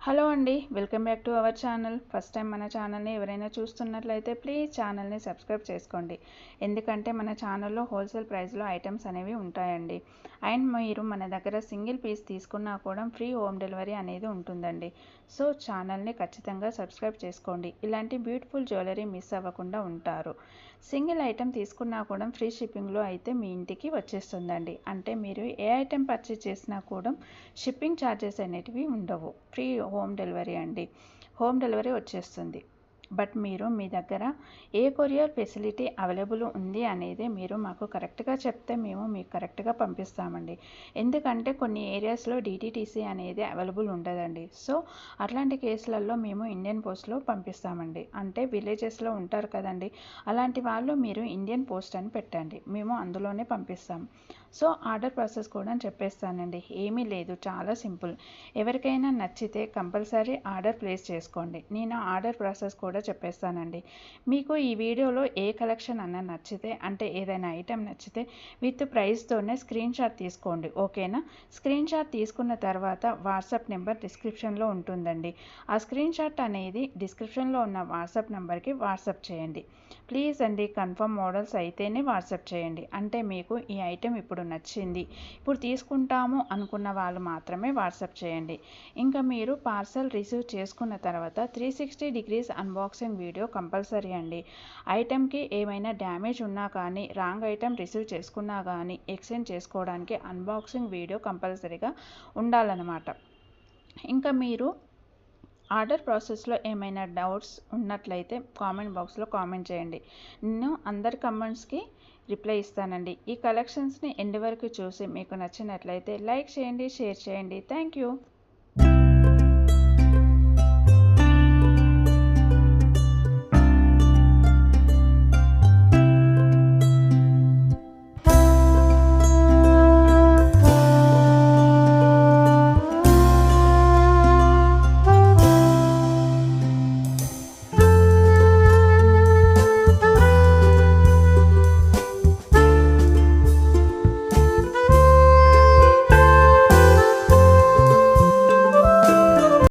Hello అండి, welcome back to our channel. First time మన ఛానల్ని ఎవరైనా చూస్తున్నట్లయితే ప్లీజ్ ఛానల్ని సబ్స్క్రైబ్ చేసుకోండి. ఎందుకంటే మన ఛానల్లో హోల్సేల్ ప్రైస్లో ఐటమ్స్ అనేవి ఉంటాయండి. అండ్ మీరు మన దగ్గర సింగిల్ పీస్ తీసుకున్నా కూడా ఫ్రీ హోమ్ డెలివరీ అనేది ఉంటుందండి. సో ఛానల్ని ఖచ్చితంగా సబ్స్క్రైబ్ చేసుకోండి. ఇలాంటి బ్యూటిఫుల్ జ్యువెలరీ మిస్ అవ్వకుండా ఉంటారు. సింగిల్ ఐటెం తీసుకున్నా కూడా ఫ్రీ షిప్పింగ్లో అయితే మీ ఇంటికి వచ్చేస్తుందండి. అంటే మీరు ఏ ఐటెం పర్చేస్ చేసినా కూడా షిప్పింగ్ ఛార్జెస్ అనేటివి ఉండవు. ఫ్రీ హోమ్ డెలివరీ అండి. హోమ్ డెలివరీ వచ్చేస్తుంది. బట్ మీరు మీ దగ్గర ఏ కొరియర్ ఫెసిలిటీ అవైలబుల్ ఉంది అనేది మీరు మాకు కరెక్ట్గా చెప్తే మేము మీకు కరెక్ట్గా పంపిస్తామండి. ఎందుకంటే కొన్ని ఏరియాస్లో డిటిటీసీ అనేది అవైలబుల్ ఉండదండి. సో అట్లాంటి కేసులలో మేము ఇండియన్ పోస్ట్లో పంపిస్తామండి. అంటే విలేజెస్లో ఉంటారు కదండి, అలాంటి వాళ్ళు మీరు ఇండియన్ పోస్ట్ అని పెట్టండి, మేము అందులోనే పంపిస్తాం. సో ఆర్డర్ ప్రాసెస్ కూడా చెప్పేస్తానండి. ఏమీ లేదు, చాలా సింపుల్. ఎవరికైనా నచ్చితే కంపల్సరీ ఆర్డర్ ప్లేస్ చేసుకోండి. నేను ఆర్డర్ ప్రాసెస్ కూడా చెప్పేస్తానండి. మీకు ఈ వీడియోలో ఏ కలెక్షన్ అన్న నచ్చితే, అంటే ఏదైనా ఐటెం నచ్చితే విత్ ప్రైస్తోనే స్క్రీన్ షాట్ తీసుకోండి. ఓకేనా? స్క్రీన్ షాట్ తీసుకున్న తర్వాత వాట్సాప్ నెంబర్ డిస్క్రిప్షన్లో ఉంటుందండి. ఆ స్క్రీన్ షాట్ అనేది డిస్క్రిప్షన్లో ఉన్న వాట్సాప్ నెంబర్కి వాట్సాప్ చేయండి. ప్లీజ్ అండి, కన్ఫర్మ్ మోడల్స్ అయితేనే వాట్సాప్ చేయండి. అంటే మీకు ఈ ఐటెం ఇప్పుడు నచ్చింది, ఇప్పుడు తీసుకుంటాము అనుకున్న వాళ్ళు మాత్రమే వాట్సాప్ చేయండి. ఇంకా మీరు పార్సల్ రిసీవ్ చేసుకున్న తర్వాత 360 డిగ్రీస్ అన్బాక్సింగ్ వీడియో కంపల్సరీ అండి. ఐటెంకి ఏమైనా డ్యామేజ్ ఉన్నా కానీ, రాంగ్ ఐటెం రిసీవ్ చేసుకున్నా కానీ ఎక్స్చేంజ్ చేసుకోవడానికి అన్బాక్సింగ్ వీడియో కంపల్సరీగా ఉండాలన్నమాట. ఇంకా మీరు ఆర్డర్ ప్రాసెస్లో ఏమైనా డౌట్స్ ఉన్నట్లయితే కామెంట్ బాక్స్లో కామెంట్ చేయండి. నేను అందరి కమెంట్స్కి రిప్లై ఇస్తానండి. ఈ కలెక్షన్స్ని ఎండ్ వరకు చూసి మీకు నచ్చినట్లయితే లైక్ చేయండి, షేర్ చేయండి. Thank you.